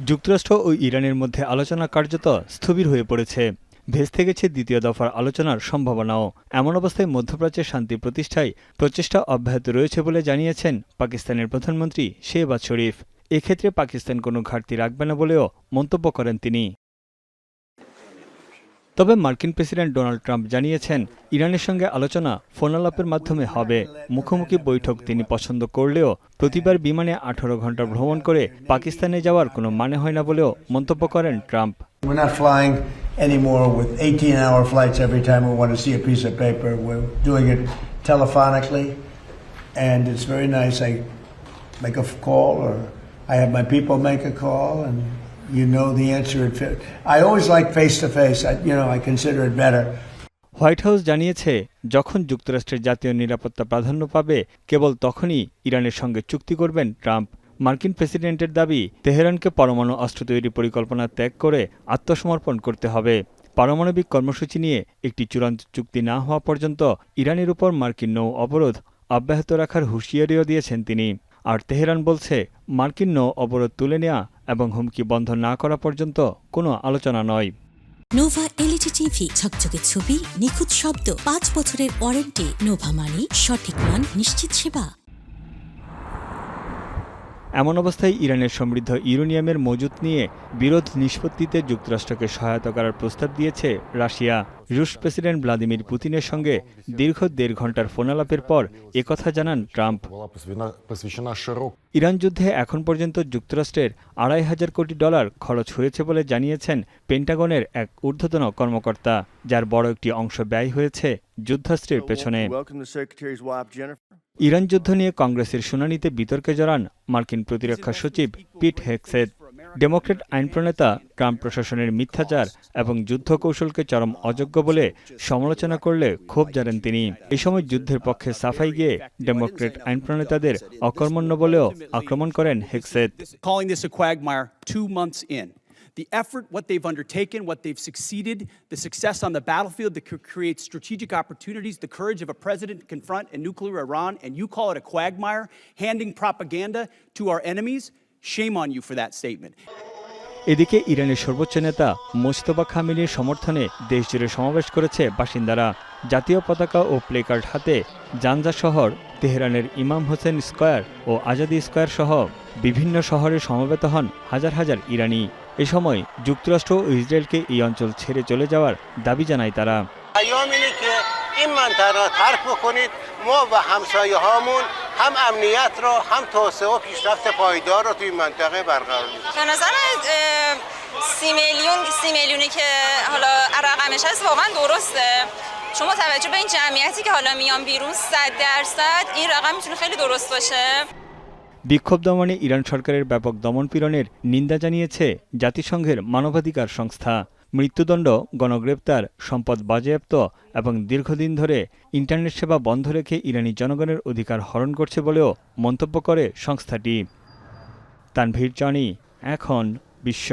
যুক্তরাষ্ট্র ও ইরানের মধ্যে আলোচনা কার্যত স্থবির হয়ে পড়েছে। ভেস্তে গেছে দ্বিতীয় দফার আলোচনার সম্ভাবনাও। এমন অবস্থায় মধ্যপ্রাচ্যে শান্তি প্রতিষ্ঠায় প্রচেষ্টা অব্যাহত রয়েছে বলে জানিয়েছেন পাকিস্তানের প্রধানমন্ত্রী শেহবাজ শরীফ। এক্ষেত্রে পাকিস্তান কোনো ঘাটতি রাখবে না বলেও মন্তব্য করেন তিনি। তবে মার্কিন প্রেসিডেন্ট ডোনাল্ড ট্রাম্প জানিয়েছেন, ইরানের সঙ্গে আলোচনা ফোনালাপের মাধ্যমে হবে। মুখোমুখি বৈঠক তিনি পছন্দ করলেও প্রতিবার বিমানে 18 ঘণ্টা ভ্রমণ করে পাকিস্তানে যাওয়ার কোনো মানে হয় না বলেও মন্তব্য করেন Trump. We're not flying anymore with 18-hour flights every time we want to see a piece of paper. We're doing it telephonically, and it's very nice. I make a call, or I have my people make a call, and you know the answer. I always like face-to-face. I consider it better. White house জানিয়েছে, যখন যুক্তরাষ্ট্রের জাতীয় নিরাপত্তা প্রাধান্য পাবে কেবল তখনই ইরানের সঙ্গে চুক্তি করবেন ট্রাম্প। মার্কিন প্রেসিডেন্টের দাবি, তেহরানকে পরমাণু অস্ত্র তৈরি পরিকল্পনা ত্যাগ করে আত্মসমর্পণ করতে হবে। পারমাণবিক কর্মসূচি নিয়ে একটি চূড়ান্ত চুক্তি না হওয়া পর্যন্ত ইরানের উপর মার্কিন নৌ অবরোধ অব্যাহত রাখার হুঁশিয়ারিও দিয়েছেন তিনি। আর তেহরান বলছে, মার্কিন নৌ অবরোধ তুলে নেওয়া এবং হুমকি বন্ধ না করা পর্যন্ত কোনো আলোচনা নয়। নোভা এলইডি টিভি, ঝকঝকে ছবি, নিখুঁত শব্দ, 5 বছরের ওয়ারেন্টি। নোভা মানি, সঠিক মান, নিশ্চিত সেবা। এমন অবস্থায় ইরানের সমৃদ্ধ ইউরেনিয়ামের মজুত নিয়ে বিরোধ নিষ্পত্তিতে যুক্তরাষ্ট্রকে সহায়তা করার প্রস্তাব দিয়েছে রাশিয়া। রুশ প্রেসিডেন্ট ভ্লাদিমির পুতিনের সঙ্গে দীর্ঘ 1.5 ঘণ্টার ফোনালাপের পর একথা জানান ট্রাম্প। ইরান যুদ্ধে এখন পর্যন্ত যুক্তরাষ্ট্রের $2,500 কোটি খরচ হয়েছে বলে জানিয়েছেন পেন্টাগনের এক ঊর্ধ্বতন কর্মকর্তা, যার বড় একটি অংশ ব্যয় হয়েছে যুদ্ধাস্ত্রের পেছনে। ইরান যুদ্ধ নিয়ে কংগ্রেসের শুনানিতে বিতর্কে জড়ান মার্কিন প্রতিরক্ষা সচিব পিট হেগসেথ। ডেমোক্র্যাট আইন প্রণেতা ট্রাম্প প্রশাসনের মিথ্যাচার এবং যুদ্ধ কৌশলকে চরম অযোগ্য বলে সমালোচনা করলে ক্ষোভ জানান তিনি। এই সময় যুদ্ধের পক্ষে সাফাই গিয়ে ডেমোক্র্যাট আইন প্রণেতাদের অকর্মণ্য বলেও আক্রমণ করেন Hegseth. The effort, what they've undertaken, what they've succeeded, the success on the battlefield that could create strategic opportunities, the courage of a president to confront a nuclear Iran, and you call it a quagmire, handing propaganda to our enemies, shame on you for that statement. এদিকে ইরানের সর্বোচ্চ নেতা Mojtaba খামেনির সমর্থনে দেশজুড়ে সমাবেশ করেছে বাসিন্দারা। জাতীয় পতাকা ও প্লেকার্ড হাতে জানজা শহর, তেহরানের ইমাম হোসেন স্কয়ার ও আজাদি স্কয়ার সহ বিভিন্ন শহরে সমবেত হন হাজার হাজার ইরানি। এ সময় যুক্তরাষ্ট্র ও ইসরায়েলকে এই অঞ্চল ছেড়ে চলে যাওয়ার দাবি জানায় তারা। هم امنیت رو هم توسعه و پیشرفت پایدار رو توی این منطقه برقرار می‌کنه. به نظر 30 میلیونی که حالا رقمش هست واقعا درسته. چون با توجه به این جمعیتی که حالا میان بیرون 100% این رقم میتونه خیلی درست باشه. বিক্ষোভ দমনে ইরান সরকারের ব্যাপক দমনপীড়নের নিন্দা জানিয়েছে জাতিসংঘের মানবাধিকার সংস্থা। মৃত্যুদণ্ড, গণগ্রেপ্তার, সম্পদ বাজেয়াপ্ত এবং দীর্ঘদিন ধরে ইন্টারনেট সেবা বন্ধ রেখে ইরানি জনগণের অধিকার হরণ করছে বলেও মন্তব্য করে সংস্থাটি। তানভীর জনি, এখন বিশ্ব।